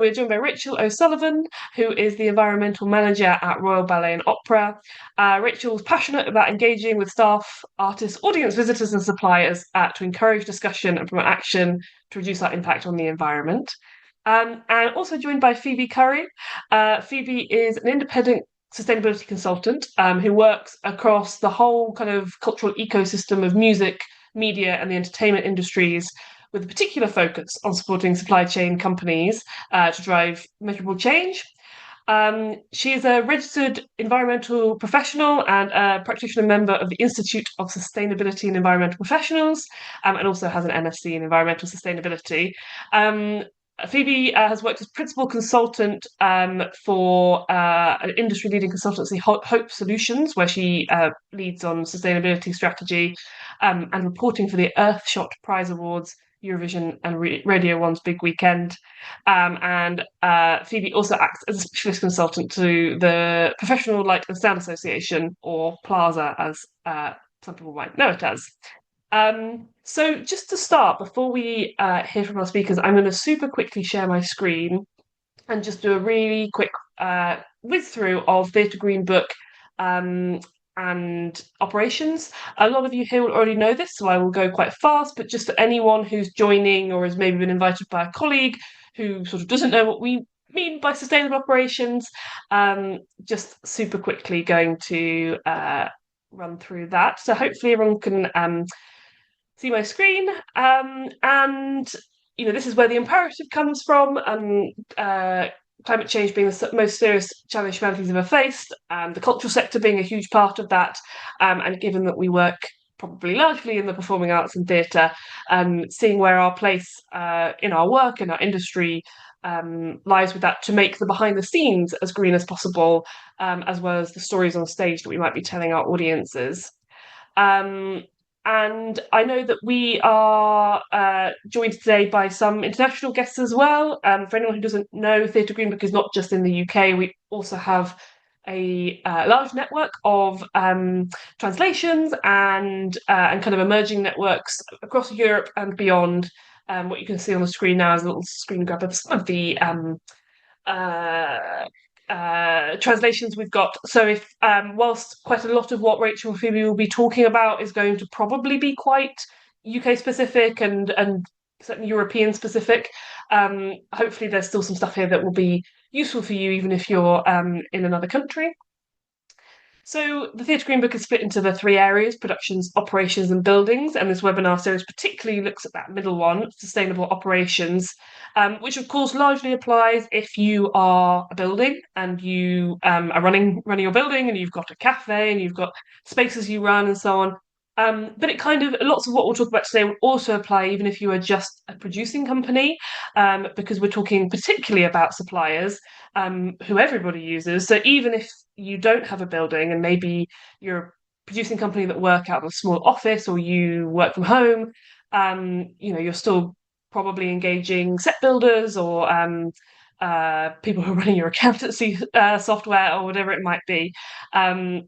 We're joined by Rachel O'Sullivan, who is the Environmental Manager at Royal Ballet and Opera. Rachel's passionate about engaging with staff, artists, audience visitors and suppliers to encourage discussion and promote action to reduce our impact on the environment. And also joined by Phoebe Currie. Phoebe is an independent sustainability consultant who works across the whole kind of cultural ecosystem of music, media and the entertainment industries, with a particular focus on supporting supply chain companies to drive measurable change. She is a registered environmental professional and a practitioner member of the Institute of Sustainability and Environmental Professionals, and also has an MSc in Environmental Sustainability. Phoebe has worked as principal consultant for an industry-leading consultancy, Hope Solutions, where she leads on sustainability strategy and reporting for the Earthshot Prize Awards, Eurovision and Radio 1's Big Weekend. And Phoebe also acts as a specialist consultant to the Professional Light and Sound Association, or PLASA, as some people might know it as. So just to start, before we hear from our speakers, I'm going to super quickly share my screen and just do a really quick whiz through of Theatre Green Book and operations. A lot of you here will already know this, so I will go quite fast, but just for anyone who's joining or has maybe been invited by a colleague who sort of doesn't know what we mean by sustainable operations, just super quickly going to run through that. So hopefully everyone can see my screen, and this is where the imperative comes from, and climate change being the most serious challenge humanity's ever faced, the cultural sector being a huge part of that, and given that we work probably largely in the performing arts and theatre, seeing where our place in our work, in our industry, lies with that, to make the behind the scenes as green as possible, as well as the stories on stage that we might be telling our audiences. And I know that we are joined today by some international guests as well. For anyone who doesn't know, Theatre Green Book is not just in the UK. We also have a large network of translations and kind of emerging networks across Europe and beyond. What you can see on the screen now is a little screen grab of some of the translations we've got. So if whilst quite a lot of what Rachel and Phoebe will be talking about is going to probably be quite UK specific and certainly European specific, hopefully there's still some stuff here that will be useful for you even if you're in another country. So the Theatre Green Book is split into the three areas: productions, operations and buildings, and this webinar series particularly looks at that middle one, sustainable operations, which of course largely applies if you are a building and you are running your building and you've got a cafe and you've got spaces you run and so on. But it kind of, lots of what we'll talk about today will also apply even if you are just a producing company, because we're talking particularly about suppliers, who everybody uses. So even if you don't have a building and maybe you're a producing company that work out of a small office or you work from home, you're still probably engaging set builders or people who are running your accountancy software or whatever it might be.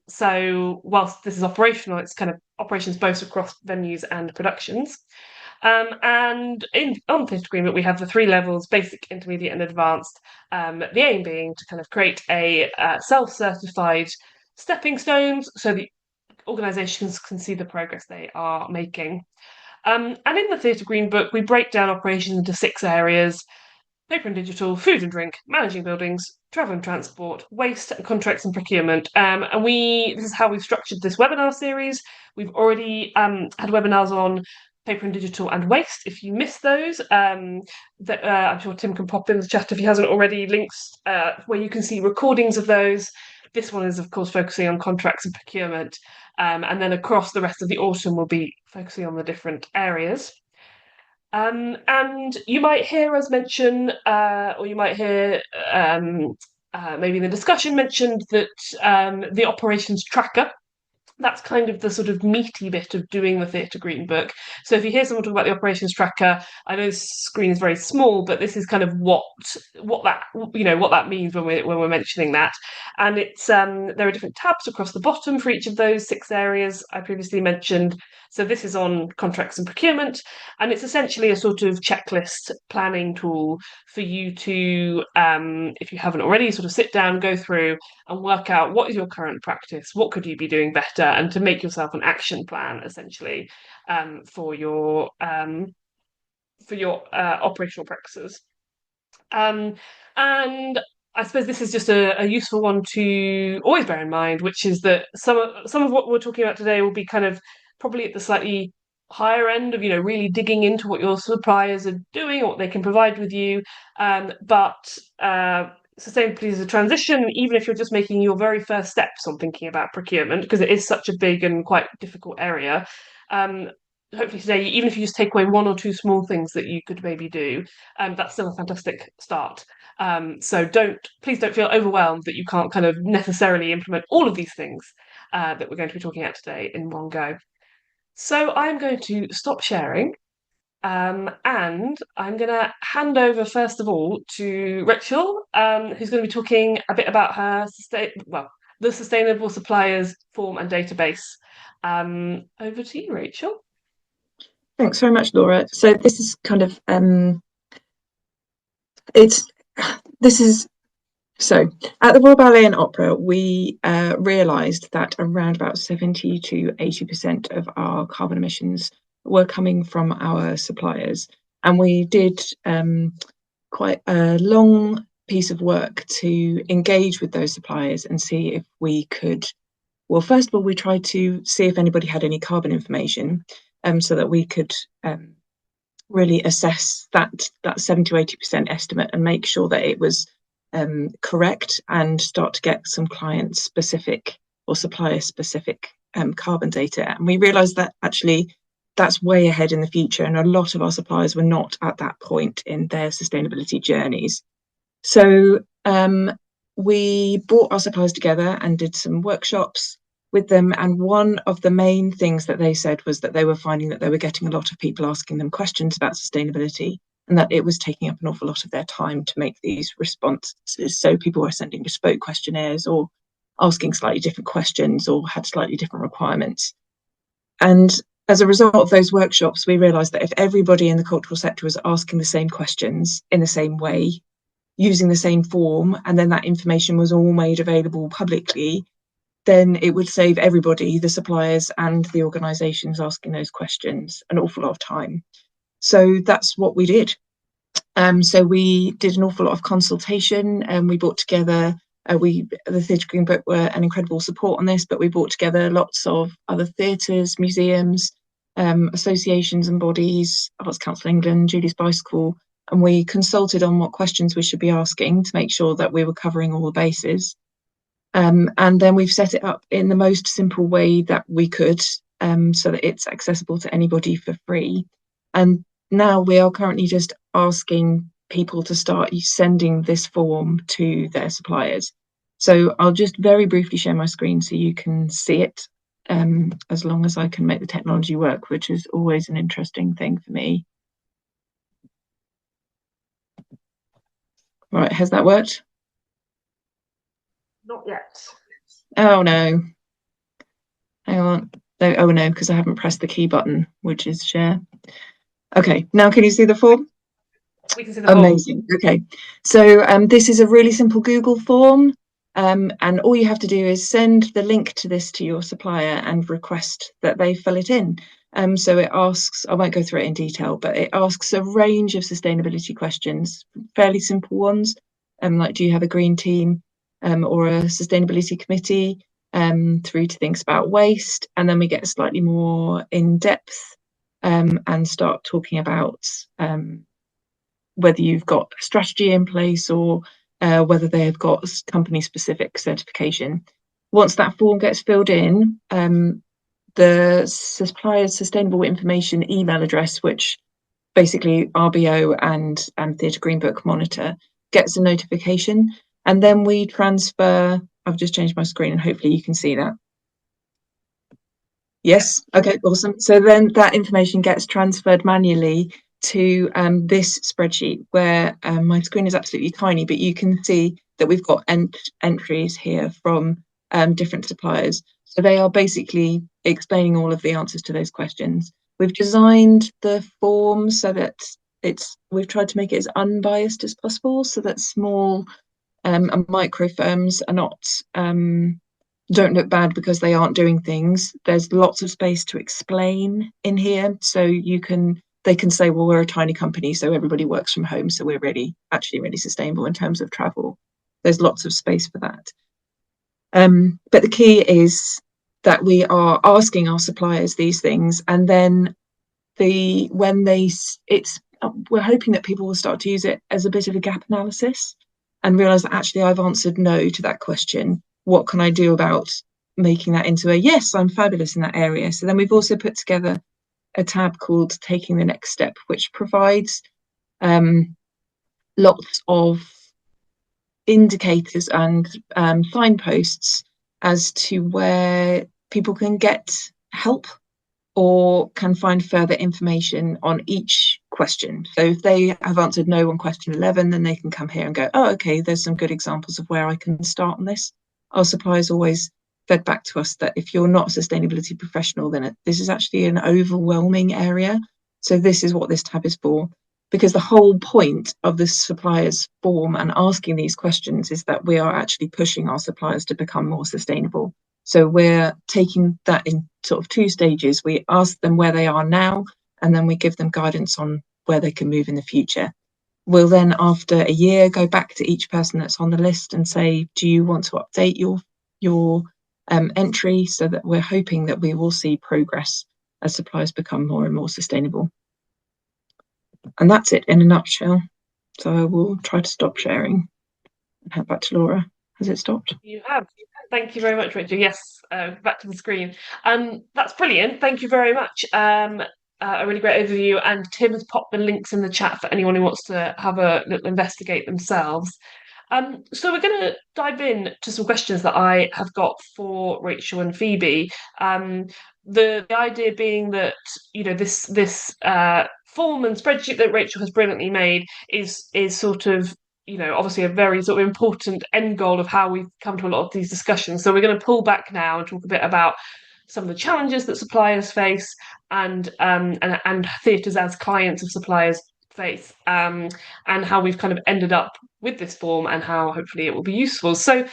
So whilst this is operational, it's kind of operations both across venues and productions. And on Theatre Agreement, we have the three levels: basic, intermediate and advanced. The aim being to kind of create a self-certified stepping stones so the organisations can see the progress they are making. And in the Theatre Green Book, we break down operations into 6 areas: paper and digital, food and drink, managing buildings, travel and transport, waste, contracts and procurement. And this is how we've structured this webinar series. We've already had webinars on paper and digital and waste. If you missed those, I'm sure Tim can pop in the chat if he hasn't already, links where you can see recordings of those. This one is, of course, focusing on contracts and procurement. And then across the rest of the autumn, we'll be focusing on the different areas. And you might hear us mention, or you might hear maybe in the discussion mentioned that the operations tracker that's kind of the sort of meaty bit of doing the Theatre Green Book. So if you hear someone talk about the operations tracker, I know the screen is very small, but this is kind of what that means when we're mentioning that. And it's there are different tabs across the bottom for each of those 6 areas I previously mentioned. So this is on contracts and procurement, and it's essentially a sort of checklist planning tool for you to, if you haven't already, sort of sit down, go through and work out what is your current practice, what could you be doing better, and to make yourself an action plan, essentially, for your operational practices. And I suppose this is just a useful one to always bear in mind, which is that some of what we're talking about today will be kind of probably at the slightly higher end of really digging into what your suppliers are doing or what they can provide with you. But sustainability is a transition, even if you're just making your very first steps on thinking about procurement, because it is such a big and quite difficult area. Hopefully today, even if you just take away 1 or 2 small things that you could maybe do, that's still a fantastic start. So please don't feel overwhelmed that you can't kind of necessarily implement all of these things that we're going to be talking about today in one go. So I'm going to stop sharing, and I'm going to hand over first of all to Rachel, who's going to be talking a bit about her the Sustainable Suppliers Form and Database. Over to you, Rachel. Thanks very much, Laura. So this is kind of so at the Royal Ballet and Opera, we realised that around about 70 to 80% of our carbon emissions were coming from our suppliers, and we did quite a long piece of work to engage with those suppliers and see if we could. Well, first of all, we tried to see if anybody had any carbon information, so that we could really assess that 70 to 80% estimate and make sure that it was correct, and start to get some client specific or supplier specific carbon data. And we realized that actually that's way ahead in the future, and a lot of our suppliers were not at that point in their sustainability journeys. So we brought our suppliers together and did some workshops with them, and one of the main things that they said was that they were finding that they were getting a lot of people asking them questions about sustainability, and that it was taking up an awful lot of their time to make these responses. So people were sending bespoke questionnaires or asking slightly different questions or had slightly different requirements. And as a result of those workshops, we realised that if everybody in the cultural sector was asking the same questions in the same way, using the same form, and then that information was all made available publicly, then it would save everybody, the suppliers and the organisations asking those questions, an awful lot of time. So that's what we did. So we did an awful lot of consultation, and we brought together, the Theatre Green Book were an incredible support on this, but we brought together lots of other theatres, museums, associations and bodies, Arts Council England, Julie's Bicycle, and we consulted on what questions we should be asking to make sure that we were covering all the bases. And then we've set it up in the most simple way that we could, so that it's accessible to anybody for free. And now we are currently just asking people to start sending this form to their suppliers. So I'll just very briefly share my screen so you can see it, as long as I can make the technology work, which is always an interesting thing for me. Right, has that worked? Not yet. Oh no. Hang on. Oh no, because I haven't pressed the key button, which is share. Okay, now can you see the form? We can see the form. Amazing. Okay, so this is a really simple Google form, and all you have to do is send the link to this to your supplier and request that they fill it in. So it asks, I won't go through it in detail, but it asks a range of sustainability questions, fairly simple ones, like do you have a green team or a sustainability committee, through to things about waste, and then we get slightly more in depth and start talking about whether you've got a strategy in place or whether they have got company specific certification. Once that form gets filled in, the supplier's sustainable information email address, which basically RBO and Theatre Green Book monitor, gets a notification, and then we transfer. I've just changed my screen and hopefully you can see that. Yes. Okay, awesome. So then that information gets transferred manually to this spreadsheet where my screen is absolutely tiny, but you can see that we've got entries here from different suppliers. So they are basically explaining all of the answers to those questions. We've designed the form so that we've tried to make it as unbiased as possible, so that small and micro firms are not don't look bad because they aren't doing things. There's lots of space to explain in here, so they can say, well, we're a tiny company, so everybody works from home, so we're really sustainable in terms of travel. There's lots of space for that. But the key is that we are asking our suppliers these things, and then we're hoping that people will start to use it as a bit of a gap analysis and realize that actually I've answered no to that question. What can I do about making that into a yes, I'm fabulous in that area? So then we've also put together a tab called Taking the Next Step, which provides lots of indicators and signposts as to where people can get help or can find further information on each question. So if they have answered no on question 11, then they can come here and go, oh, okay, there's some good examples of where I can start on this. Our suppliers always fed back to us that if you're not a sustainability professional, then this is actually an overwhelming area. So this is what this tab is for, because the whole point of the suppliers form and asking these questions is that we are actually pushing our suppliers to become more sustainable. So we're taking that in sort of two stages. We ask them where they are now, and then we give them guidance on where they can move in the future. We'll then, after a year, go back to each person that's on the list and say, do you want to update your entry? So that we're hoping that we will see progress as suppliers become more and more sustainable. And that's it in a nutshell. So I will try to stop sharing and hand back to Laura. Has it stopped? You have. Thank you very much, Rachel. Yes, back to the screen. That's brilliant. Thank you very much. A really great overview. And Tim has popped the links in the chat for anyone who wants to have a little investigate themselves. So we're going to dive in to some questions that I have got for Rachel and Phoebe. The idea being that, you know, this form and spreadsheet that Rachel has brilliantly made is sort of, you know, obviously a very sort of important end goal of how we've come to a lot of these discussions. So we're going to pull back now and talk a bit about some of the challenges that suppliers face and theatres as clients of suppliers face, and how we've kind of ended up with this form and how hopefully it will be useful. So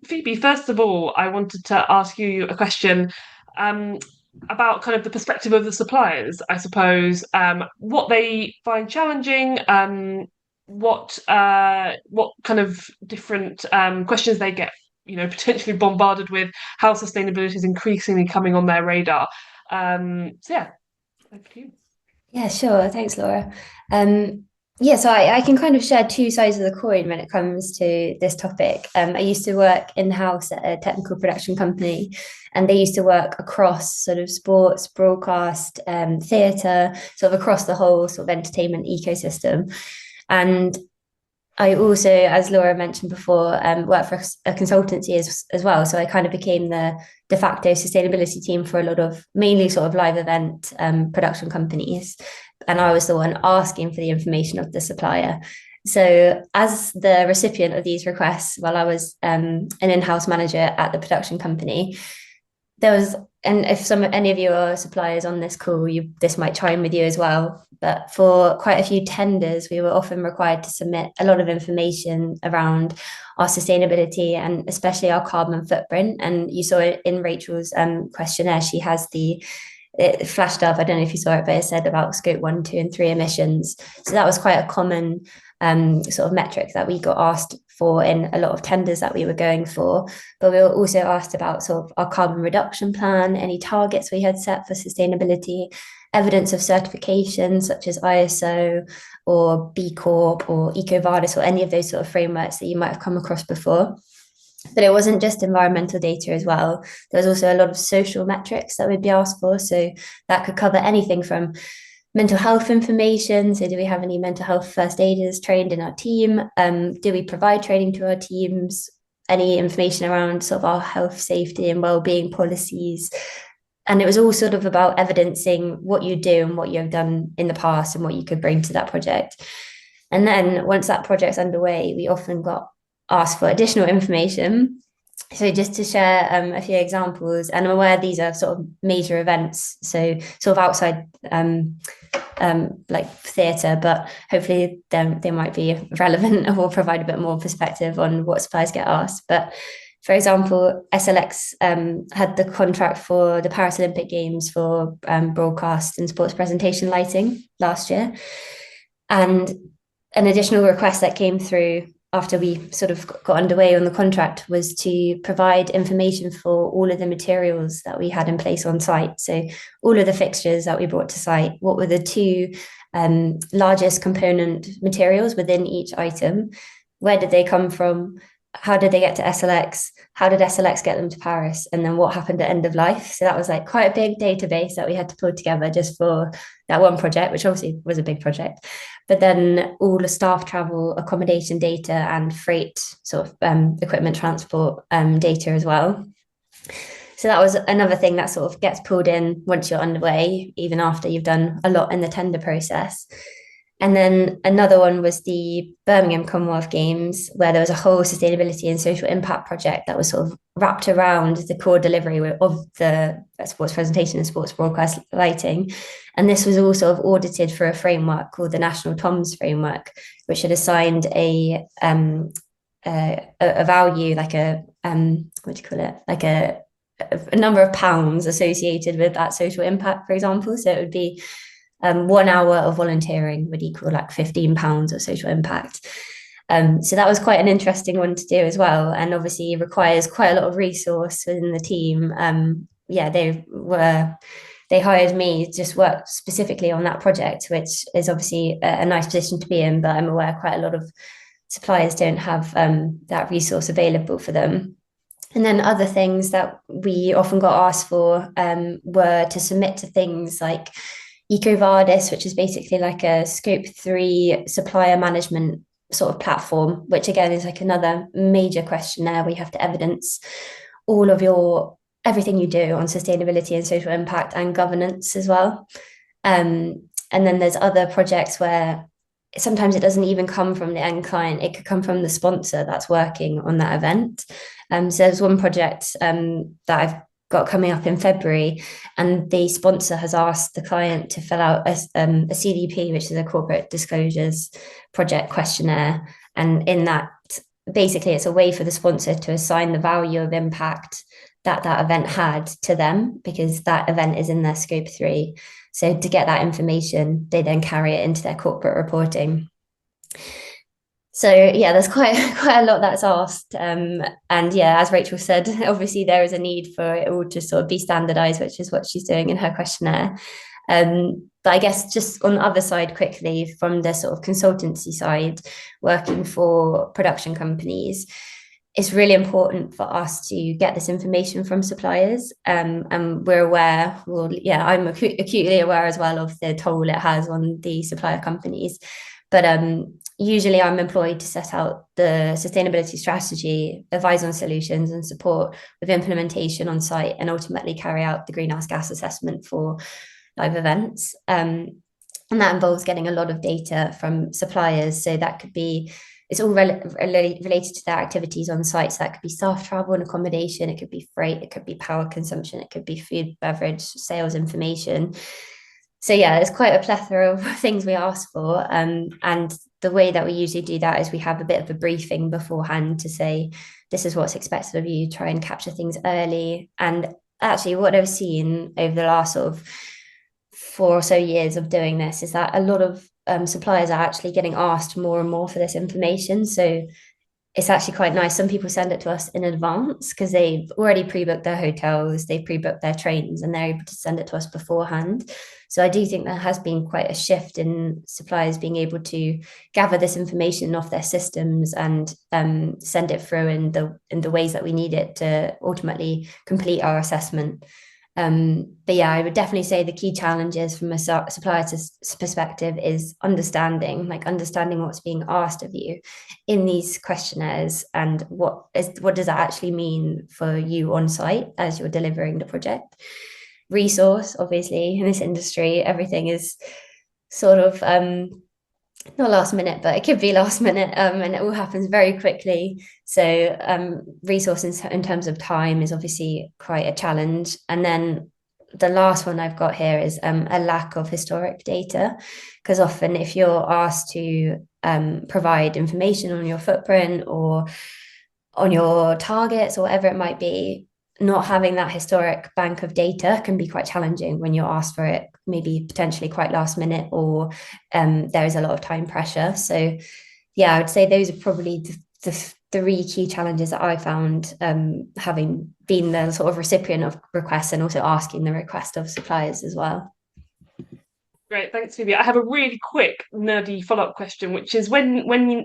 Phoebe, first of all, I wanted to ask you a question about kind of the perspective of the suppliers, I suppose, what they find challenging, what kind of different questions they get, you know, potentially bombarded with, how sustainability is increasingly coming on their radar. So yeah, over to you. Yeah, sure. Thanks, Laura. So I can kind of share two sides of the coin when it comes to this topic. I used to work in-house at a technical production company, and they used to work across sort of sports, broadcast, theatre, sort of across the whole sort of entertainment ecosystem. And I also, as Laura mentioned before, worked for a consultancy as well. So I kind of became the de facto sustainability team for a lot of mainly sort of live event production companies. And I was the one asking for the information of the supplier. So as the recipient of these requests, while I was an in-house manager at the production company, there was, and if any of you are suppliers on this call, this might chime with you as well. But for quite a few tenders, we were often required to submit a lot of information around our sustainability and especially our carbon footprint. And you saw it in Rachel's questionnaire. She has it flashed up. I don't know if you saw it, but it said about scope 1, 2, and 3 emissions. So that was quite a common sort of metric that we got asked for in a lot of tenders that we were going for. But we were also asked about sort of our carbon reduction plan, any targets we had set for sustainability, evidence of certification such as ISO or B Corp or EcoVadis or any of those sort of frameworks that you might have come across before. But it wasn't just environmental data as well. There was also a lot of social metrics that we'd be asked for. So that could cover anything from mental health information. So do we have any mental health first aiders trained in our team? Do we provide training to our teams? Any information around sort of our health, safety and well-being policies? And it was all sort of about evidencing what you do and what you have done in the past and what you could bring to that project. And then once that project's underway, we often got asked for additional information. So just to share a few examples, and I'm aware these are sort of major events, so sort of outside like theatre, but hopefully they might be relevant or provide a bit more perspective on what suppliers get asked. But for example, SLX had the contract for the Paris Olympic Games for broadcast and sports presentation lighting last year. And an additional request that came through after we sort of got underway on the contract was to provide information for all of the materials that we had in place on site. So all of the fixtures that we brought to site, what were the two largest component materials within each item? Where did they come from? How did they get to SLX? How did SLX get them to Paris? And then what happened at end of life? So that was like quite a big database that we had to pull together just for that one project, which obviously was a big project. But then all the staff travel, accommodation data, and freight sort of equipment transport data as well. So that was another thing that sort of gets pulled in once you're underway, even after you've done a lot in the tender process. And then another one was the Birmingham Commonwealth Games, where there was a whole sustainability and social impact project that was sort of wrapped around the core delivery of the sports presentation and sports broadcast lighting. And this was all sort of audited for a framework called the National TOMS framework, which had assigned a value, like a number of pounds associated with that social impact, for example. So it would be 1 hour of volunteering would equal like £15 of social impact. So that was quite an interesting one to do as well, and obviously requires quite a lot of resource within the team. They hired me to just work specifically on that project, which is obviously a nice position to be in, but I'm aware quite a lot of suppliers don't have that resource available for them. And then other things that we often got asked for were to submit to things like EcoVadis, which is basically like a Scope 3 supplier management sort of platform, which again is like another major questionnaire where you have to evidence all of everything you do on sustainability and social impact and governance as well. And then there's other projects where sometimes it doesn't even come from the end client. It could come from the sponsor that's working on that event. So there's one project that I've got coming up in February, and the sponsor has asked the client to fill out a CDP, which is a corporate disclosures project questionnaire. And in that, basically, it's a way for the sponsor to assign the value of impact that event had to them, because that event is in their Scope 3. So to get that information, they then carry it into their corporate reporting. So yeah, there's quite a lot that's asked. And yeah, as Rachel said, obviously there is a need for it all to sort of be standardized, which is what she's doing in her questionnaire. But I guess just on the other side quickly, from the sort of consultancy side, working for production companies, it's really important for us to get this information from suppliers. And we're aware, I'm acutely aware as well of the toll it has on the supplier companies. But usually I'm employed to set out the sustainability strategy, advise on solutions, and support with implementation on site, and ultimately carry out the greenhouse gas assessment for live events. And that involves getting a lot of data from suppliers. So that could be, it's all related to their activities on site. So that could be staff travel and accommodation, it could be freight, it could be power consumption, it could be food, beverage, sales information. So yeah, there's quite a plethora of things we ask for. And the way that we usually do that is we have a bit of a briefing beforehand to say, this is what's expected of you, try and capture things early. And actually what I've seen over the last sort of 4 or so years of doing this is that a lot of suppliers are actually getting asked more and more for this information. So it's actually quite nice. Some people send it to us in advance because they've already pre-booked their hotels, they've pre-booked their trains, and they're able to send it to us beforehand. So I do think there has been quite a shift in suppliers being able to gather this information off their systems and send it through in the ways that we need it to ultimately complete our assessment. But yeah, I would definitely say the key challenges from a supplier perspective is understanding what's being asked of you in these questionnaires, and what does that actually mean for you on site as you're delivering the project. resource. Obviously, in this industry, everything is sort of not last minute, but it could be last minute, and it all happens very quickly. So resources in terms of time is obviously quite a challenge. And then the last one I've got here is a lack of historic data, because often if you're asked to provide information on your footprint or on your targets or whatever it might be, not having that historic bank of data can be quite challenging when you're asked for it, maybe potentially quite last minute, or there is a lot of time pressure. So yeah, I would say those are probably the three key challenges that I found, having been the sort of recipient of requests and also asking the request of suppliers as well. Great, thanks, Phoebe. I have a really quick nerdy follow-up question, which is when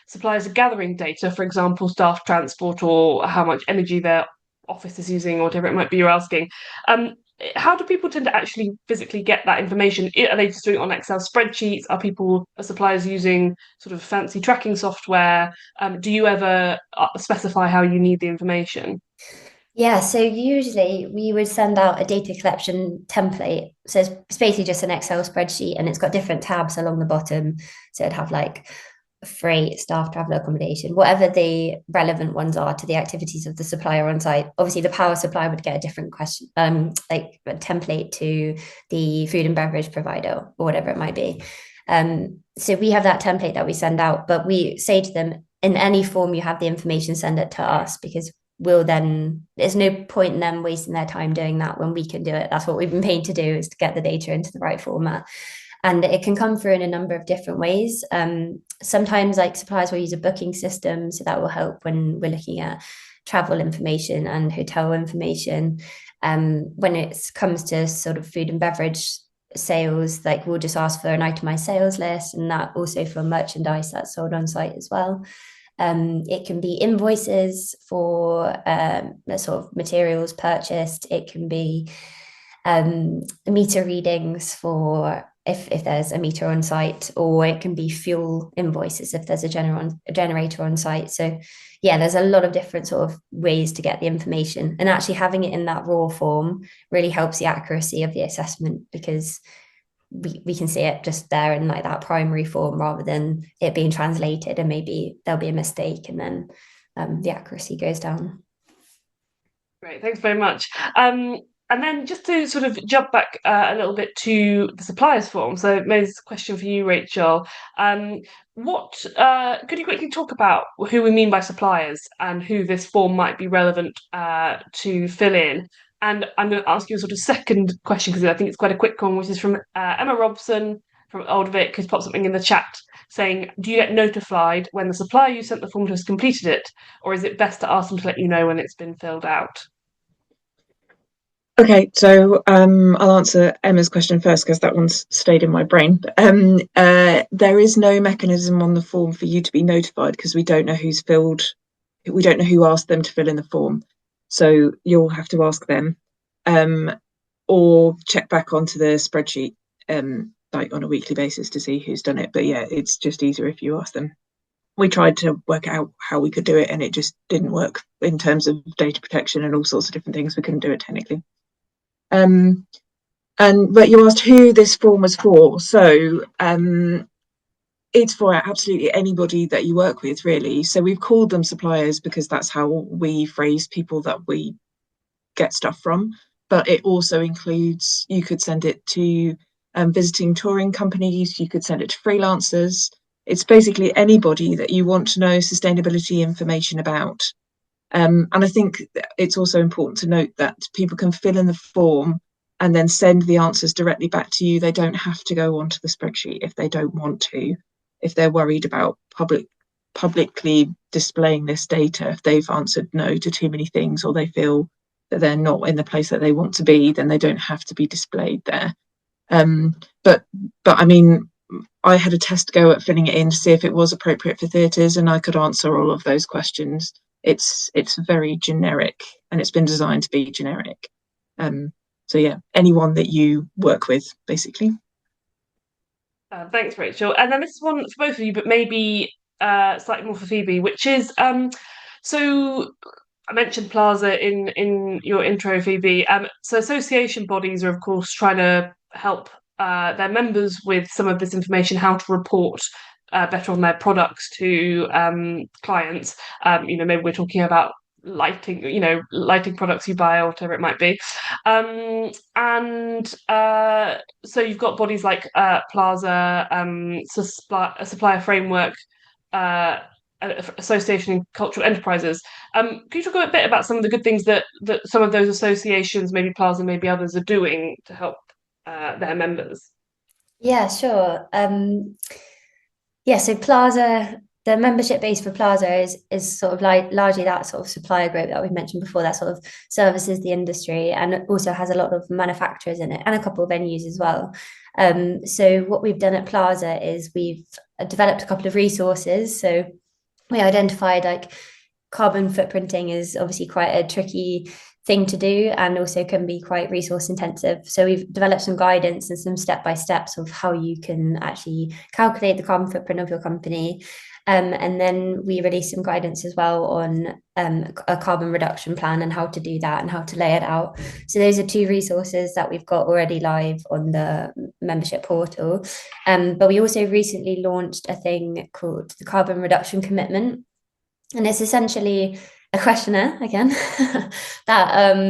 suppliers are gathering data, for example, staff transport or how much energy their office is using or whatever it might be you're asking, how do people tend to actually physically get that information? Are they just doing it on Excel spreadsheets? Are suppliers using sort of fancy tracking software? Do you ever specify how you need the information? Yeah, so usually we would send out a data collection template. So it's basically just an Excel spreadsheet, and it's got different tabs along the bottom. So it'd have like freight, staff, travel, accommodation, whatever the relevant ones are to the activities of the supplier on site. Obviously, the power supply would get a different question, like a template to the food and beverage provider or whatever it might be. So we have that template that we send out, but we say to them, in any form you have the information, send it to us, because there's no point in them wasting their time doing that when we can do it. That's what we've been paid to do, is to get the data into the right format. And it can come through in a number of different ways. Sometimes like suppliers will use a booking system, so that will help when we're looking at travel information and hotel information. When it comes to sort of food and beverage sales, like we'll just ask for an itemized sales list, and that also for merchandise that's sold on site as well. It can be invoices for the sort of materials purchased. It can be meter readings for if there's a meter on site, or it can be fuel invoices if there's a generator on site. So yeah, there's a lot of different sort of ways to get the information, and actually having it in that raw form really helps the accuracy of the assessment, because we can see it just there in like that primary form, rather than it being translated and maybe there'll be a mistake and then the accuracy goes down. Great, thanks very much. And then just to sort of jump back a little bit to the suppliers form. So maybe this is a question for you, Rachel. Could you quickly talk about who we mean by suppliers and who this form might be relevant to fill in? And I'm going to ask you a sort of second question, because I think it's quite a quick one, which is from Emma Robson from Old Vic, who's popped something in the chat saying, do you get notified when the supplier you sent the form to has completed it, or is it best to ask them to let you know when it's been filled out? Okay, so I'll answer Emma's question first, because that one's stayed in my brain. There is no mechanism on the form for you to be notified, because we don't know who asked them to fill in the form. So you'll have to ask them, or check back onto the spreadsheet like on a weekly basis to see who's done it. But yeah, it's just easier if you ask them. We tried to work out how we could do it, and it just didn't work in terms of data protection and all sorts of different things. We couldn't do it technically. But you asked who this form was for. So it's for absolutely anybody that you work with, really. So we've called them suppliers because that's how we phrase people that we get stuff from. But it also includes, you could send it to visiting touring companies, you could send it to freelancers. It's basically anybody that you want to know sustainability information about. And I think it's also important to note that people can fill in the form and then send the answers directly back to you. They don't have to go onto the spreadsheet if they don't want to, if they're worried about publicly displaying this data. If they've answered no to too many things, or they feel that they're not in the place that they want to be, then they don't have to be displayed there. But I mean, I had a test go at filling it in to see if it was appropriate for theatres, and I could answer all of those questions. It's very generic, and it's been designed to be generic. So yeah, anyone that you work with, basically. Thanks, Rachel. And then this is one for both of you, but maybe slightly more for Phoebe, which is so I mentioned Plaza in your intro, Phoebe. So association bodies are, of course, trying to help their members with some of this information, how to report better on their products to clients. Maybe we're talking about lighting products you buy or whatever it might be. So you've got bodies like Plaza, a supplier framework, association in cultural enterprises. Can you talk a bit about some of the good things that some of those associations, maybe Plaza, maybe others, are doing to help their members? Yeah, sure. So Plaza, the membership base for Plaza is sort of like largely that sort of supplier group that we've mentioned before, that sort of services the industry, and it also has a lot of manufacturers in it and a couple of venues as well. So what we've done at Plaza is we've developed a couple of resources. So we identified like carbon footprinting is obviously quite a tricky thing to do and also can be quite resource intensive. So we've developed some guidance and some step-by-steps of how you can actually calculate the carbon footprint of your company. And then we released some guidance as well on a carbon reduction plan and how to do that and how to lay it out. So those are two resources that we've got already live on the membership portal. But we also recently launched a thing called the Carbon Reduction Commitment. And it's essentially a questionnaire, again, that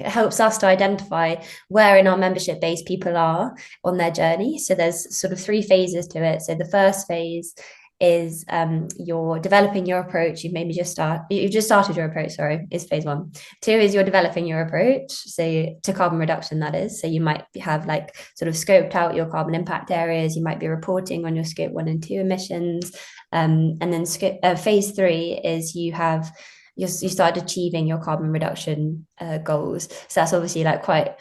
helps us to identify where in our membership base people are on their journey. So there's sort of 3 phases to it. So the first phase is you're developing your approach. You've just started your approach, is phase 1. 2 is you're developing your approach, so to carbon reduction, that is. So you might have like sort of scoped out your carbon impact areas. You might be reporting on your scope 1 and 2 emissions. And then phase 3 is you start achieving your carbon reduction goals. So that's obviously like quite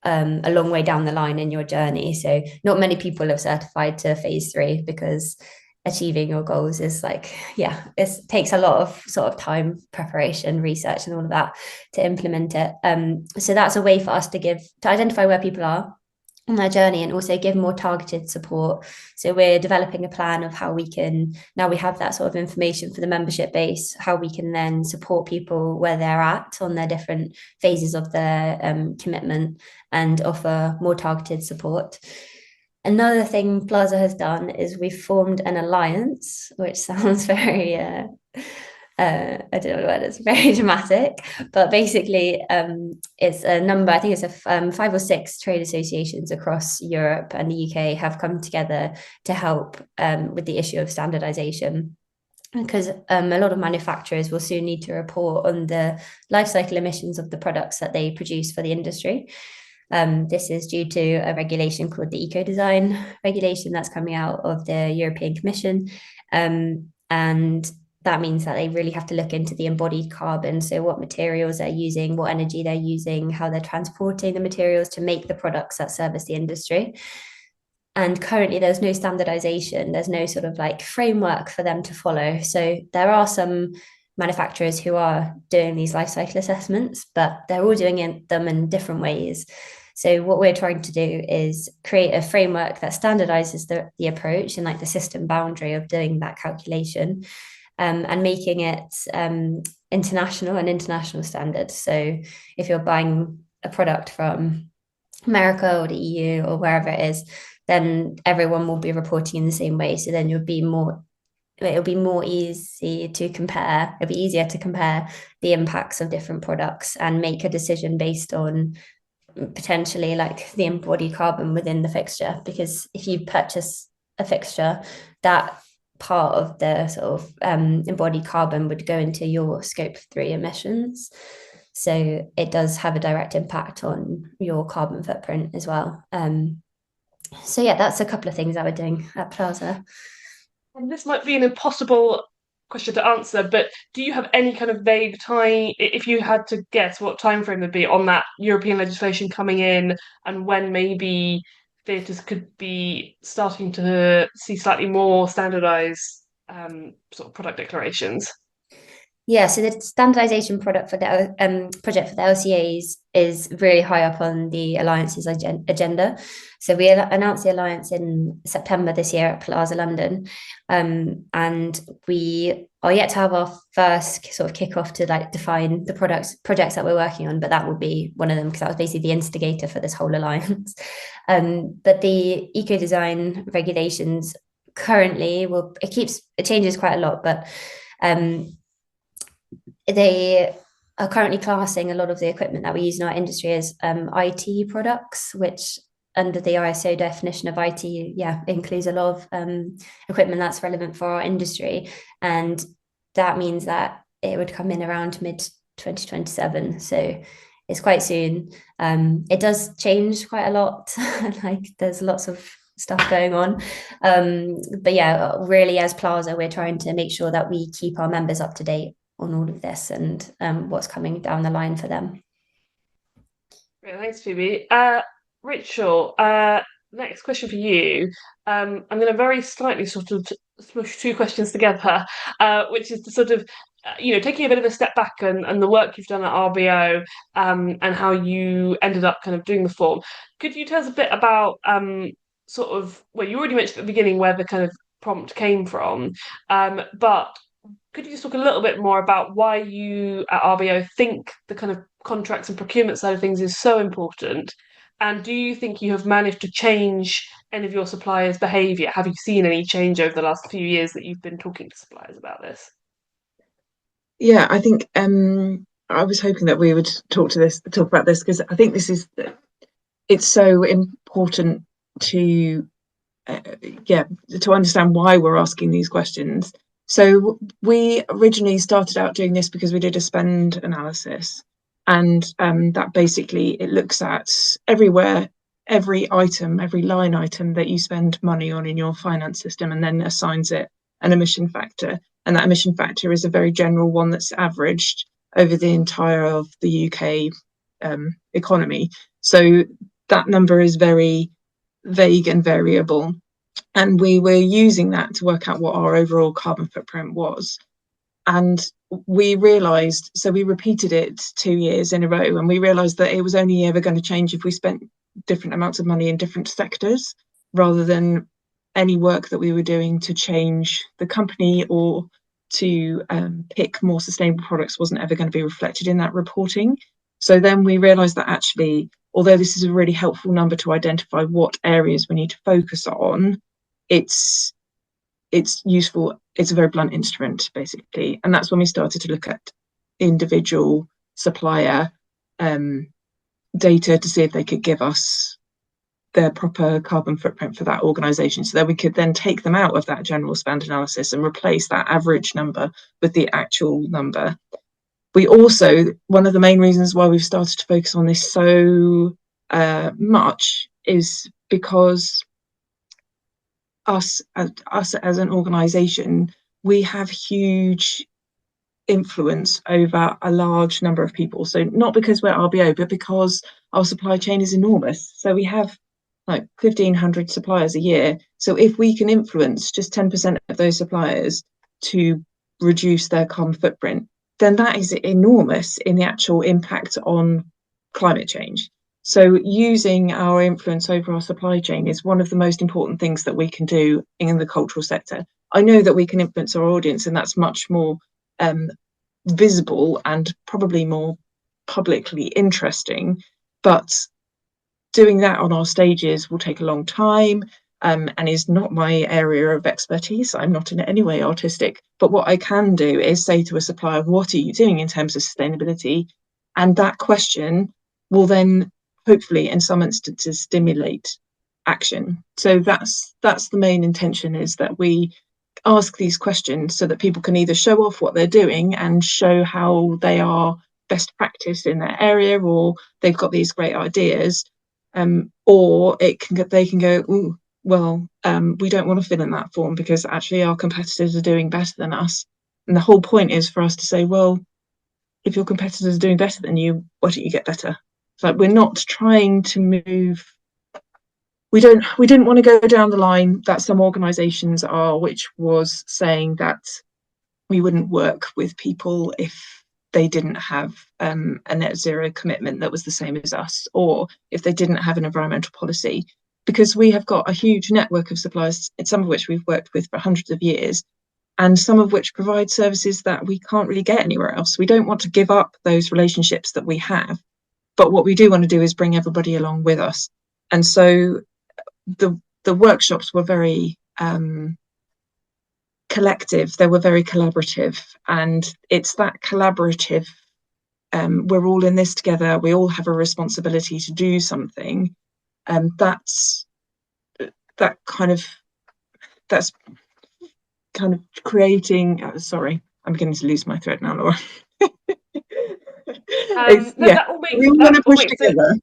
a long way down the line in your journey. So not many people have certified to phase 3 because achieving your goals is it takes a lot of sort of time, preparation, research, and all of that to implement it. So that's a way for us to identify where people are on their journey and also give more targeted support. So we're developing a plan of how we can, now we have that sort of information for the membership base, how we can then support people where they're at on their different phases of their commitment and offer more targeted support. Another thing Plaza has done is we've formed an alliance, which sounds very, I don't know what it is, very dramatic, but basically it's a number, I think it's 5 or 6 trade associations across Europe and the UK have come together to help with the issue of standardization. Because a lot of manufacturers will soon need to report on the life cycle emissions of the products that they produce for the industry. This is due to a regulation called the Eco-Design regulation that's coming out of the European Commission. And that means that they really have to look into the embodied carbon. So what materials they're using, what energy they're using, how they're transporting the materials to make the products that service the industry. And currently there's no standardization. There's no sort of like framework for them to follow. So there are some manufacturers who are doing these life cycle assessments, but they're all doing them in different ways. So what we're trying to do is create a framework that standardizes the approach and like the system boundary of doing that calculation, and making it international standards. So if you're buying a product from America or the EU or wherever it is, then everyone will be reporting in the same way. So then it'll be more easy to compare. It'll be easier to compare the impacts of different products and make a decision based on potentially like the embodied carbon within the fixture. Because if you purchase a fixture, that part of the sort of embodied carbon would go into your scope 3 emissions. So it does have a direct impact on your carbon footprint as well. So yeah, that's a couple of things that we're doing at Plaza. And this might be an impossible question to answer, but do you have any kind of vague time, if you had to guess what time frame would be on that European legislation coming in and when maybe theatres could be starting to see slightly more standardised sort of product declarations? Yeah, so the standardization project for the LCAs is really high up on the Alliance's agenda. So we announced the Alliance in September this year at Plaza London, and we are yet to have our first sort of kickoff to like define the projects that we're working on, but that would be one of them because that was basically the instigator for this whole alliance. But the eco-design regulations currently it changes quite a lot, but they are currently classing a lot of the equipment that we use in our industry as IT products, which under the ISO definition of IT, includes a lot of equipment that's relevant for our industry. And that means that it would come in around mid-2027. So it's quite soon. It does change quite a lot. Like there's lots of stuff going on. But yeah, really as Plaza, we're trying to make sure that we keep our members up to date on all of this and what's coming down the line for them. Great, thanks, Phoebe. Rachel, next question for you. I'm going to very slightly sort of smush two questions together, which is to sort of, taking a bit of a step back and the work you've done at RBO and how you ended up kind of doing the form. Could you tell us a bit about you already mentioned at the beginning where the kind of prompt came from, but could you just talk a little bit more about why you at RBO think the kind of contracts and procurement side of things is so important? And do you think you have managed to change any of your suppliers' behaviour? Have you seen any change over the last few years that you've been talking to suppliers about this? Yeah, I think I was hoping that we would talk about this because I think it's so important to understand why we're asking these questions. So we originally started out doing this because we did a spend analysis, and that basically it looks at everywhere, every line item that you spend money on in your finance system, and then assigns it an emission factor. And that emission factor is a very general one that's averaged over the entire of the UK economy. So that number is very vague and variable. And we were using that to work out what our overall carbon footprint was. And we realised, so we repeated it 2 years in a row, and we realised that it was only ever going to change if we spent different amounts of money in different sectors, rather than any work that we were doing to change the company or to pick more sustainable products wasn't ever going to be reflected in that reporting. So then we realised that actually, although this is a really helpful number to identify what areas we need to focus on, it's useful. It's a very blunt instrument, basically. And that's when we started to look at individual supplier data to see if they could give us their proper carbon footprint for that organisation, so that we could then take them out of that general spend analysis and replace that average number with the actual number. We also, one of the main reasons why we've started to focus on this so much is because us as an organisation, we have huge influence over a large number of people. So not because we're RBO, but because our supply chain is enormous. So we have like 1,500 suppliers a year. So if we can influence just 10% of those suppliers to reduce their carbon footprint, then that is enormous in the actual impact on climate change. So using our influence over our supply chain is one of the most important things that we can do in the cultural sector. I know that we can influence our audience, and that's much more visible and probably more publicly interesting, but doing that on our stages will take a long time and is not my area of expertise. I'm not in any way artistic, but what I can do is say to a supplier, what are you doing in terms of sustainability? And that question will then hopefully in some instances stimulate action. So that's the main intention, is that we ask these questions so that people can either show off what they're doing and show how they are best practice in their area, or they've got these great ideas, or they can go, ooh, well, we don't want to fill in that form because actually our competitors are doing better than us. And the whole point is for us to say, well, if your competitors are doing better than you, why don't you get better? It's like, we're not trying to move. We didn't want to go down the line that some organisations are, which was saying that we wouldn't work with people if they didn't have a net zero commitment that was the same as us, or if they didn't have an environmental policy, because we have got a huge network of suppliers, some of which we've worked with for hundreds of years, and some of which provide services that we can't really get anywhere else. We don't want to give up those relationships that we have, but what we do want to do is bring everybody along with us. And so the workshops were very collective, they were very collaborative, and it's that collaborative, we're all in this together, we all have a responsibility to do something, and that's kind of creating, sorry, I'm beginning to lose my thread now, Laura. That all makes, we all want to push together.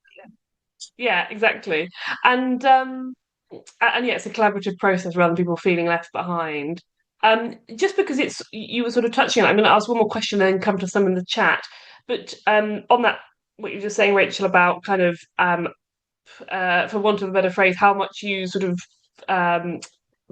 Yeah, exactly. And yeah, it's a collaborative process rather than people feeling left behind. Just because you were sort of touching on it, I'm going to ask one more question and then come to some in the chat. But on that, what you were just saying, Rachel, about kind of, for want of a better phrase, how much you sort of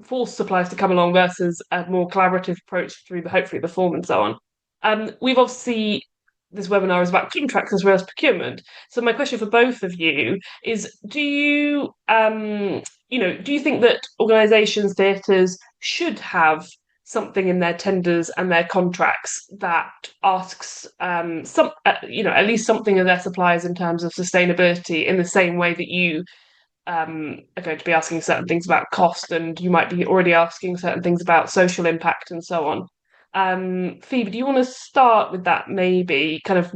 force suppliers to come along versus a more collaborative approach through hopefully the form and so on. We've obviously, this webinar is about contracts as well as procurement. So my question for both of you is: do you think that organisations, theatres should have something in their tenders and their contracts that asks at least something of their suppliers in terms of sustainability, in the same way that you are going to be asking certain things about cost, and you might be already asking certain things about social impact and so on? Phoebe, do you want to start with that, maybe kind of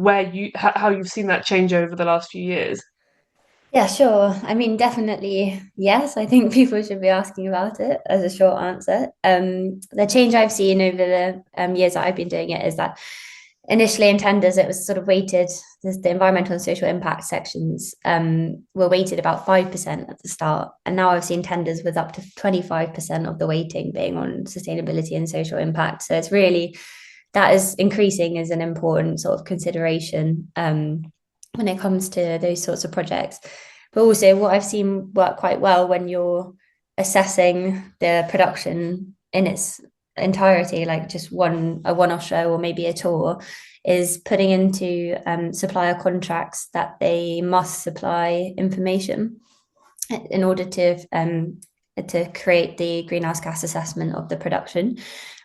how you've seen that change over the last few years? Yeah, sure. I mean, definitely, yes. I think people should be asking about it, as a short answer. The change I've seen over the years that I've been doing it is that initially in tenders, it was sort of weighted, the environmental and social impact sections were weighted about 5% at the start. And now I've seen tenders with up to 25% of the weighting being on sustainability and social impact. So it's really, that is increasing as an important sort of consideration when it comes to those sorts of projects. But also what I've seen work quite well when you're assessing the production in its entirety, like just a one-off show or maybe a tour, is putting into supplier contracts that they must supply information in order to create the greenhouse gas assessment of the production.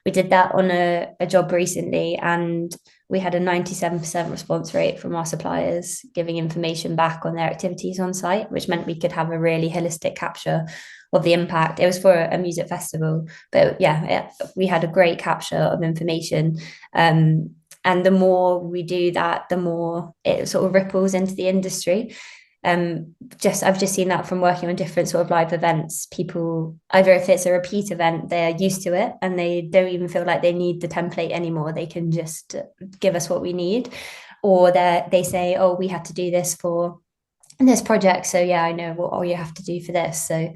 We did that on a job recently, and we had a 97% response rate from our suppliers giving information back on their activities on site, which meant we could have a really holistic capture of the impact. It was for a music festival, but we had a great capture of information. And the more we do that, the more it sort of ripples into the industry. I've just seen that from working on different sort of live events. People, either if it's a repeat event, they're used to it and they don't even feel like they need the template anymore. They can just give us what we need, or they say, oh, we had to do this for this project, so yeah, I know what all you have to do for this. So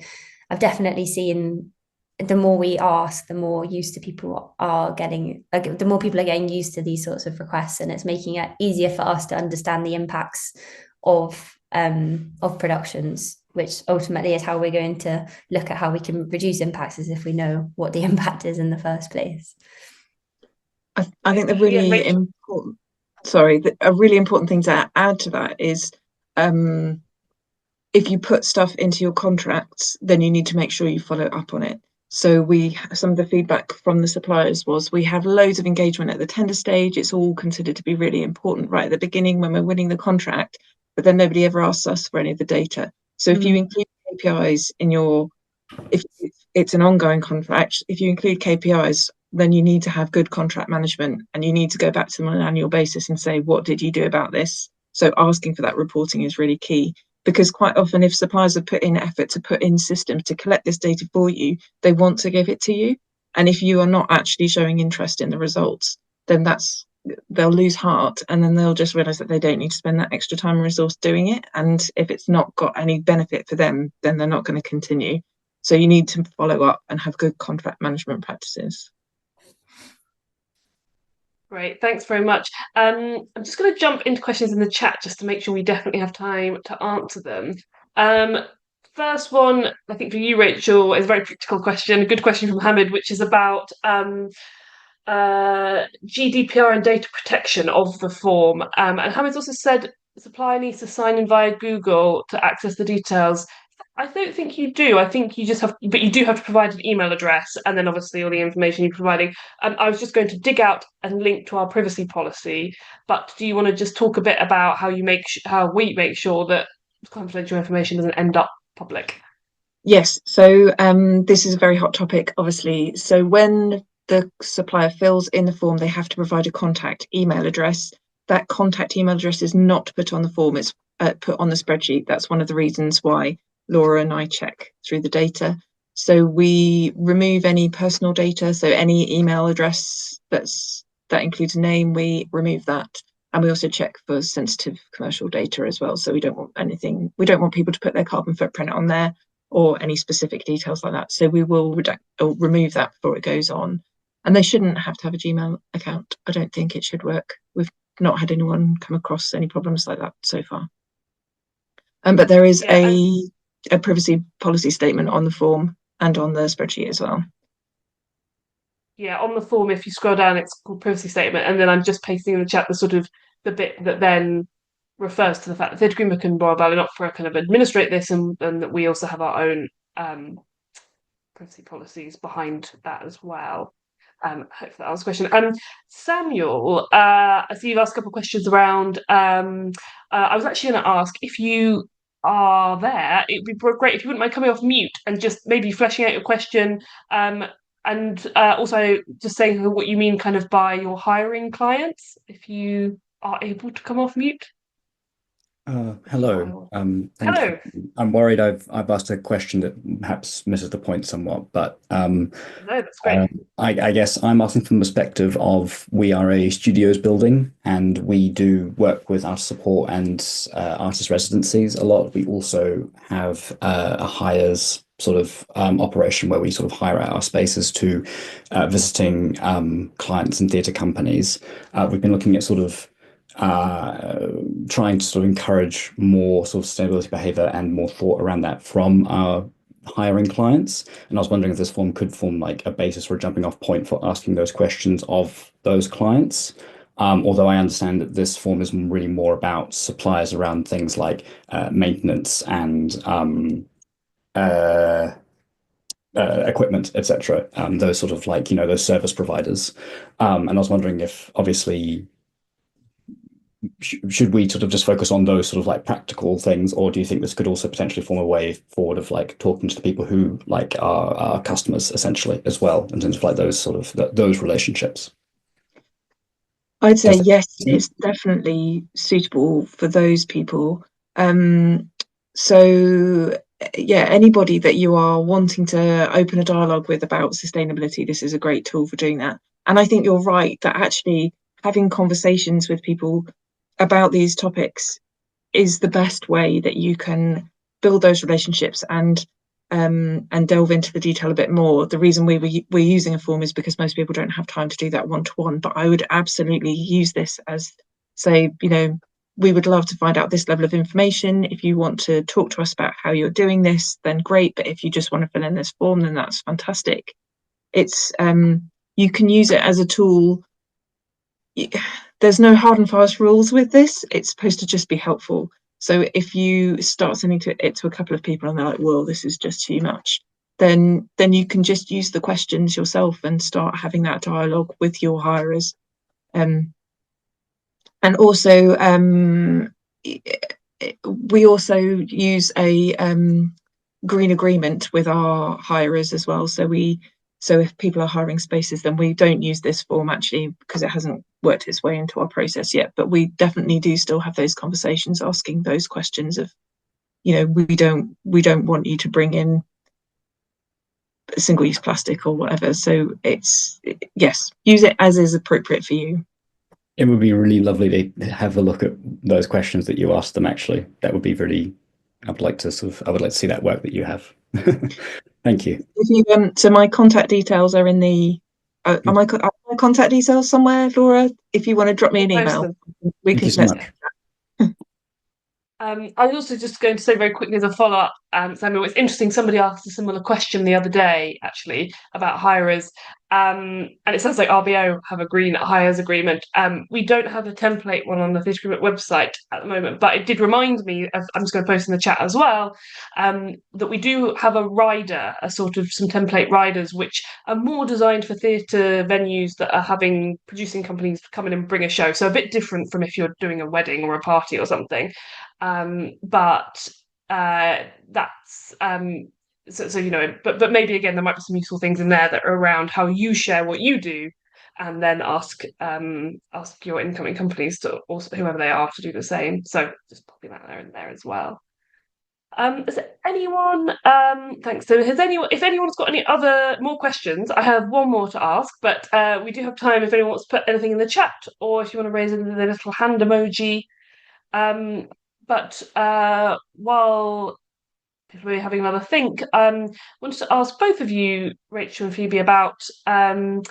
I've definitely seen the more we ask, the more used to people are getting, the more people are getting used to these sorts of requests, and it's making it easier for us to understand the impacts of productions, which ultimately is how we're going to look at how we can reduce impacts, as if we know what the impact is in the first place. I think a really important thing to add to that is if you put stuff into your contracts, then you need to make sure you follow up on it. So some of the feedback from the suppliers was we have loads of engagement at the tender stage. It's all considered to be really important right at the beginning when we're winning the contract, but then nobody ever asks us for any of the data. So if you include KPIs if it's an ongoing contract, if you include KPIs, then you need to have good contract management, and you need to go back to them on an annual basis and say, what did you do about this? So asking for that reporting is really key, because quite often if suppliers have put in effort to put in systems to collect this data for you, they want to give it to you. And if you are not actually showing interest in the results, then they'll lose heart, and then they'll just realize that they don't need to spend that extra time and resource doing it. And if it's not got any benefit for them, then they're not going to continue. So you need to follow up and have good contract management practices. Great, thanks very much. I'm just going to jump into questions in the chat just to make sure we definitely have time to answer them. First one, I think for you, Rachel, is a very practical question, a good question from Hamid, which is about GDPR and data protection of the form. And Hamid's also said the supplier needs to sign in via Google to access the details. I don't think you do. I think you just have, but you do have to provide an email address and then obviously all the information you're providing. I was just going to dig out and link to our privacy policy, but do you want to just talk a bit about how how we make sure that confidential information doesn't end up public? Yes. So this is a very hot topic, obviously. So when the supplier fills in the form, they have to provide a contact email address. That contact email address is not put on the form, it's put on the spreadsheet. That's one of the reasons why Laura and I check through the data. So we remove any personal data. So any email address that includes a name, we remove that. And we also check for sensitive commercial data as well. So we don't want people to put their carbon footprint on there or any specific details like that. So we will remove that before it goes on. And they shouldn't have to have a Gmail account. I don't think it should work. We've not had anyone come across any problems like that so far. But there is a privacy policy statement on the form and on the spreadsheet as well. Yeah, on the form, if you scroll down, it's called privacy statement. And then I'm just pasting in the chat the bit that then refers to the fact that Sedgwick and Royal Balliol Opera kind of administrate this, and that we also have our own privacy policies behind that as well. Hope that answers the question. Samuel, I see you've asked a couple of questions around. I was actually going to ask if you are there. It'd be great if you wouldn't mind coming off mute and just maybe fleshing out your question. And also just saying what you mean kind of by your hiring clients, if you are able to come off mute. Hello. Thank Hello. you. I'm worried I've asked a question that perhaps misses the point somewhat, but No, that's great. I guess I'm asking from the perspective of we are a studios building and we do work with artist support and artist residencies a lot. We also have a hires sort of operation where we sort of hire out our spaces to visiting clients and theatre companies. We've been looking at sort of trying to sort of encourage more sort of sustainability behavior and more thought around that from our hiring clients. And I was wondering if this form could form like a basis or a jumping off point for asking those questions of those clients. Although I understand that this form is really more about suppliers around things like maintenance and equipment, etc. Those sort of like, those service providers. And I was wondering if obviously should we sort of just focus on those sort of like practical things, or do you think this could also potentially form a way forward of like talking to the people who like are our customers essentially as well in terms of like those sort of those relationships? I'd say yes, it's definitely suitable for those people. So yeah, anybody that you are wanting to open a dialogue with about sustainability, this is a great tool for doing that. And I think you're right that actually having conversations with people about these topics is the best way that you can build those relationships and delve into the detail a bit more. The reason we're using a form is because most people don't have time to do that one-to-one, but I would absolutely use this as, say, we would love to find out this level of information. If you want to talk to us about how you're doing this, then great. But if you just want to fill in this form, then that's fantastic. It's you can use it as a tool. There's no hard and fast rules with this. It's supposed to just be helpful. So if you start sending it to a couple of people and they're like, well, this is just too much, then you can just use the questions yourself and start having that dialogue with your hirers. And also, we also use a green agreement with our hirers as well. So if people are hiring spaces, then we don't use this form actually because it hasn't worked its way into our process yet. But we definitely do still have those conversations, asking those questions of, we don't want you to bring in single-use plastic or whatever. So yes, use it as is appropriate for you. It would be really lovely to have a look at those questions that you asked them. Actually, that would be really. I would like to see that work that you have. Thank you. So my contact details are in the. Are my contact details somewhere, Laura? If you want to drop me an email, we can. Thank you so much. I was also just going to say very quickly as a follow-up, Samuel, it's interesting, somebody asked a similar question the other day, actually, about hirers, And it sounds like RBO have a green hires agreement. We don't have a template one on the Theatre Agreement website at the moment, but it did remind me, I'm just going to post in the chat as well, that we do have a rider, a sort of some template riders, which are more designed for theatre venues that are having producing companies come in and bring a show. So a bit different from if you're doing a wedding or a party or something. But that's so you know, but maybe again there might be some useful things in there that are around how you share what you do, and then ask your incoming companies to also whoever they are to do the same. So just popping that there in there as well. Is there anyone? Thanks. So has anyone? If anyone's got any other more questions, I have one more to ask, but we do have time if anyone wants to put anything in the chat, or if you want to raise the little hand emoji. But while we're having another think, I wanted to ask both of you, Rachel and Phoebe, about a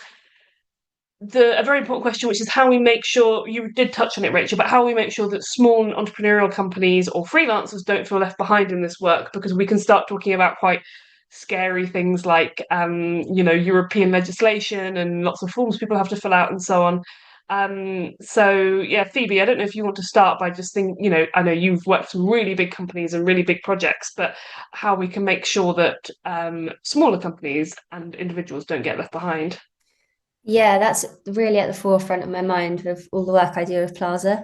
very important question, which is how we make sure, you did touch on it, Rachel, but how we make sure that small entrepreneurial companies or freelancers don't feel left behind in this work, because we can start talking about quite scary things like, European legislation and lots of forms people have to fill out and so on. So yeah, Phoebe, I don't know if you want to start by just I know you've worked for some really big companies and really big projects, but how we can make sure that smaller companies and individuals don't get left behind. Yeah, that's really at the forefront of my mind with all the work I do with Plaza,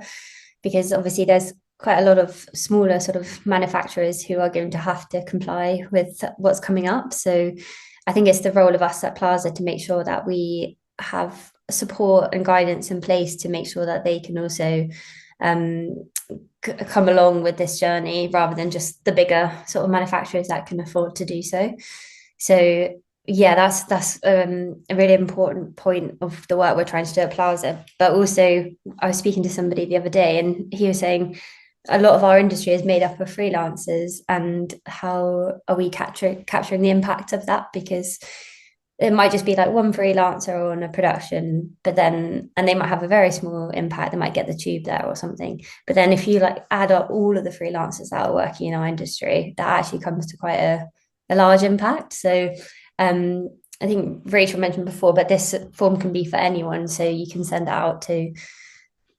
because obviously there's quite a lot of smaller sort of manufacturers who are going to have to comply with what's coming up. So I think it's the role of us at Plaza to make sure that we have support and guidance in place to make sure that they can also come along with this journey, rather than just the bigger sort of manufacturers that can afford to do so. So yeah, that's a really important point of the work we're trying to do at Plaza. But also, I was speaking to somebody the other day, and he was saying a lot of our industry is made up of freelancers, and how are we capturing the impact of that? Because it might just be like one freelancer on a production, and they might have a very small impact. They might get the tube there or something. But then if you add up all of the freelancers that are working in our industry, that actually comes to quite a large impact. So I think Rachel mentioned before, but this form can be for anyone. So you can send it out to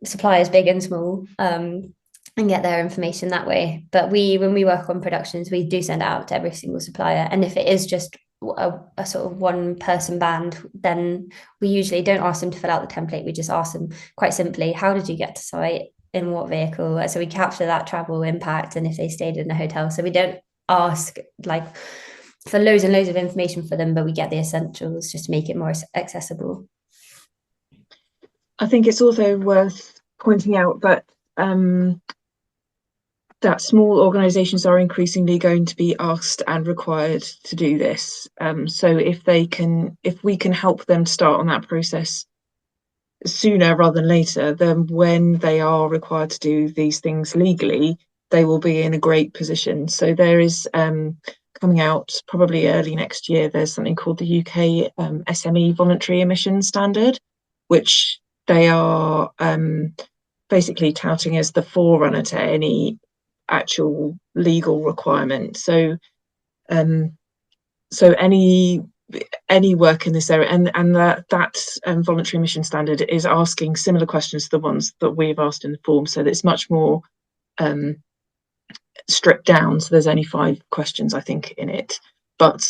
suppliers big and small, and get their information that way. But when we work on productions, we do send it out to every single supplier. And if it is just a sort of one person band, then we usually don't ask them to fill out the template. We just ask them quite simply, how did you get to site, in what vehicle? So we capture that travel impact, and if they stayed in a hotel. So we don't ask for loads and loads of information for them, but we get the essentials just to make it more accessible. I think it's also worth pointing out that that small organisations are increasingly going to be asked and required to do this. So if we can help them start on that process sooner rather than later, then when they are required to do these things legally, they will be in a great position. So there is coming out probably early next year, there's something called the UK SME voluntary emissions standard, which they are basically touting as the forerunner to any actual legal requirement. So any work in this area, and that voluntary emission standard is asking similar questions to the ones that we've asked in the form, so that it's much more stripped down. So there's only 5 questions, I think, in it. But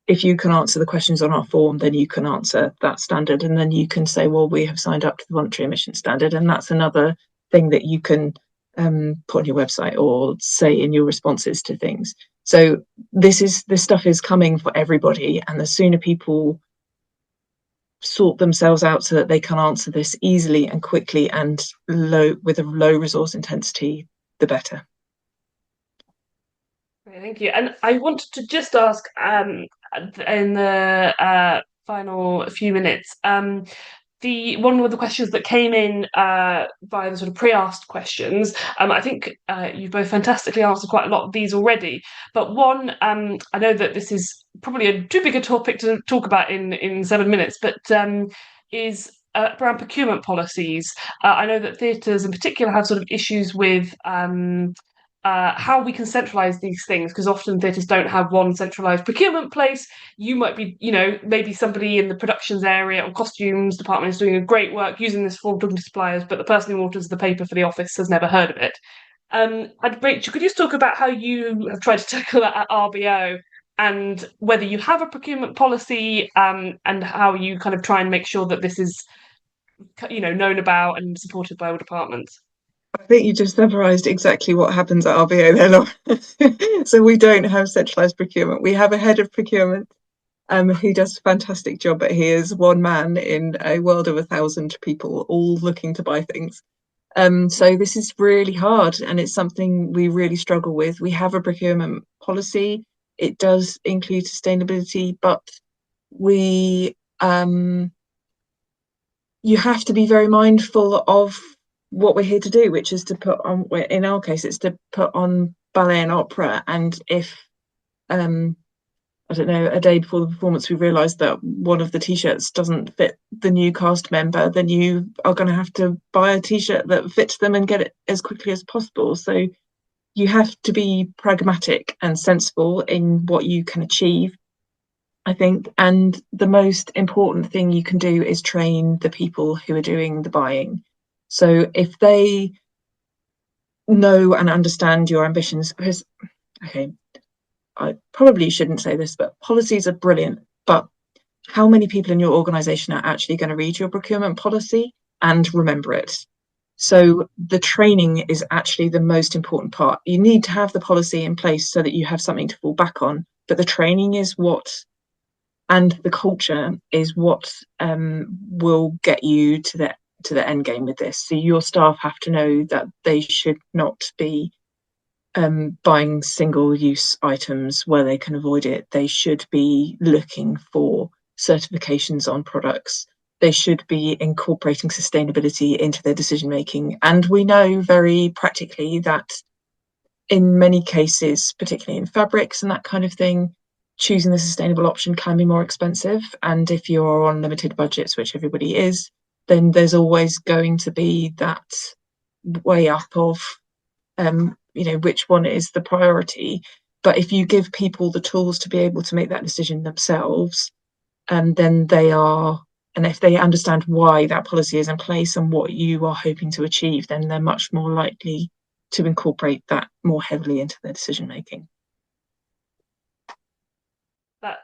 if you can answer the questions on our form, then you can answer that standard, and then you can say, well, we have signed up to the voluntary emission standard, and that's another thing that you can put on your website or say in your responses to things. So this stuff is coming for everybody, and the sooner people sort themselves out so that they can answer this easily and quickly and with a low resource intensity, the better. Thank you. And I wanted to just ask in the final few minutes, one of the questions that came in via the sort of pre-asked questions, I think you've both fantastically answered quite a lot of these already, but one, I know that this is probably too big a topic to talk about in 7 minutes, but is around procurement policies. I know that theatres in particular have sort of issues with how we can centralise these things, because often theatres don't have one centralised procurement place. You might be, maybe somebody in the productions area or costumes department is doing a great work using this form, talking to suppliers, but the person who orders the paper for the office has never heard of it. And Rachel, could you just talk about how you have tried to tackle that at RBO, and whether you have a procurement policy, and how you kind of try and make sure that this is, known about and supported by all departments? I think you just summarised exactly what happens at RBO there, Laura. So we don't have centralised procurement. We have a head of procurement who does a fantastic job, but he is one man in a world of 1,000 people all looking to buy things. So this is really hard, and it's something we really struggle with. We have a procurement policy. It does include sustainability, but you have to be very mindful of what we're here to do, which is to put on, in our case, it's to put on ballet and opera. And if, I don't know, a day before the performance, we realised that one of the T-shirts doesn't fit the new cast member, then you are going to have to buy a T-shirt that fits them and get it as quickly as possible. So you have to be pragmatic and sensible in what you can achieve, I think. And the most important thing you can do is train the people who are doing the buying. So if they know and understand your ambitions, because, okay, I probably shouldn't say this, but policies are brilliant, but how many people in your organisation are actually going to read your procurement policy and remember it? So the training is actually the most important part. You need to have the policy in place so that you have something to fall back on, but the training is what, and the culture is what will get you to the end game with this. So your staff have to know that they should not be buying single-use items where they can avoid it. They should be looking for certifications on products. They should be incorporating sustainability into their decision-making. And we know very practically that in many cases, particularly in fabrics and that kind of thing, choosing the sustainable option can be more expensive. And if you're on limited budgets, which everybody is, then there's always going to be that way up of which one is the priority. But if you give people the tools to be able to make that decision themselves, then they are, and if they understand why that policy is in place and what you are hoping to achieve, then they're much more likely to incorporate that more heavily into their decision making. That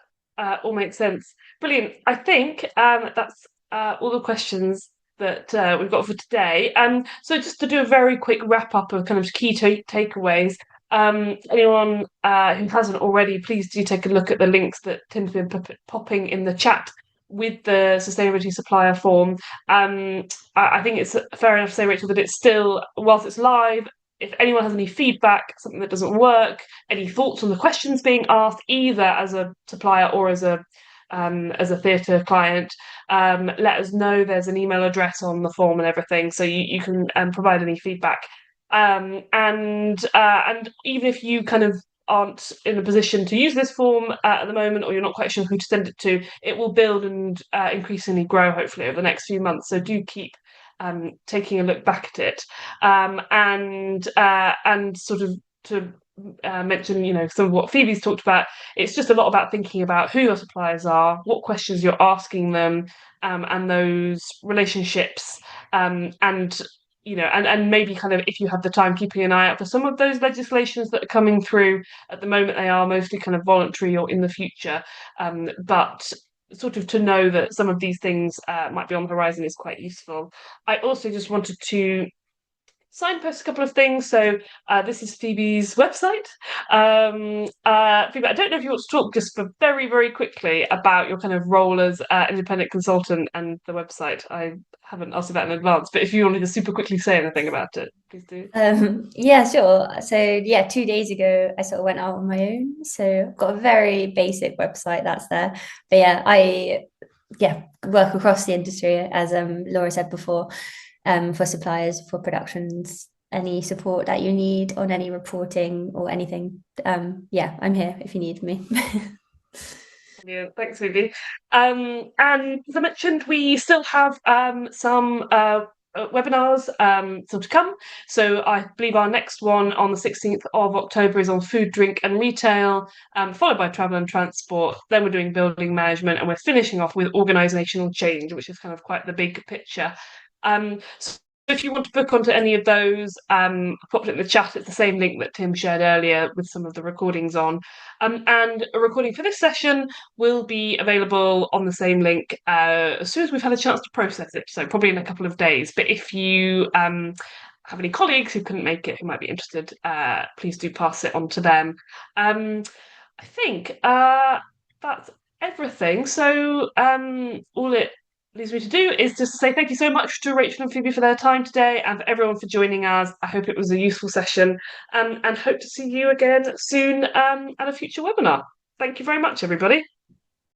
all makes sense. Brilliant. I think that's all the questions that we've got for today. So just to do a very quick wrap up of kind of key takeaways. Anyone who hasn't already, please do take a look at the links that Tim's been popping in the chat with the sustainability supplier form. I think it's fair enough to say, Rachel, that it's still, whilst it's live, if anyone has any feedback, something that doesn't work, any thoughts on the questions being asked, either as a supplier or as a theatre client, let us know. There's an email address on the form and everything, so you can provide any feedback. And even if you kind of aren't in a position to use this form at the moment, or you're not quite sure who to send it to, it will build and increasingly grow, hopefully, over the next few months. So do keep taking a look back at it, and sort of to mention, some of what Phoebe's talked about. It's just a lot about thinking about who your suppliers are, what questions you're asking them, and those relationships, and maybe kind of, if you have the time, keeping an eye out for some of those legislations that are coming through. At the moment, they are mostly kind of voluntary or in the future, but sort of to know that some of these things might be on the horizon is quite useful. I also just wanted to signpost a couple of things. So this is Phoebe's website. Phoebe, I don't know if you want to talk just for very, very quickly about your kind of role as independent consultant and the website. I haven't asked you that in advance, but if you wanted to super quickly say anything about it, please do. Yeah, sure. So 2 days ago, I sort of went out on my own. So I've got a very basic website that's there. But I work across the industry, as Laura said before, for suppliers, for productions, any support that you need on any reporting or anything. I'm here if you need me. Yeah, thanks, Phoebe. And as I mentioned, we still have some webinars still to come. So I believe our next one on the 16th of October is on food, drink and retail, followed by travel and transport. Then we're doing building management, and we're finishing off with organisational change, which is kind of quite the big picture. So if you want to book onto any of those, pop it in the chat. It's the same link that Tim shared earlier with some of the recordings on. And a recording for this session will be available on the same link as soon as we've had a chance to process it, so probably in a couple of days. But if you have any colleagues who couldn't make it, who might be interested, please do pass it on to them. I think that's everything. So all it leaves me to do is just to say thank you so much to Rachel and Phoebe for their time today, and for everyone for joining us. I hope it was a useful session, and hope to see you again soon at a future webinar. Thank you very much, everybody.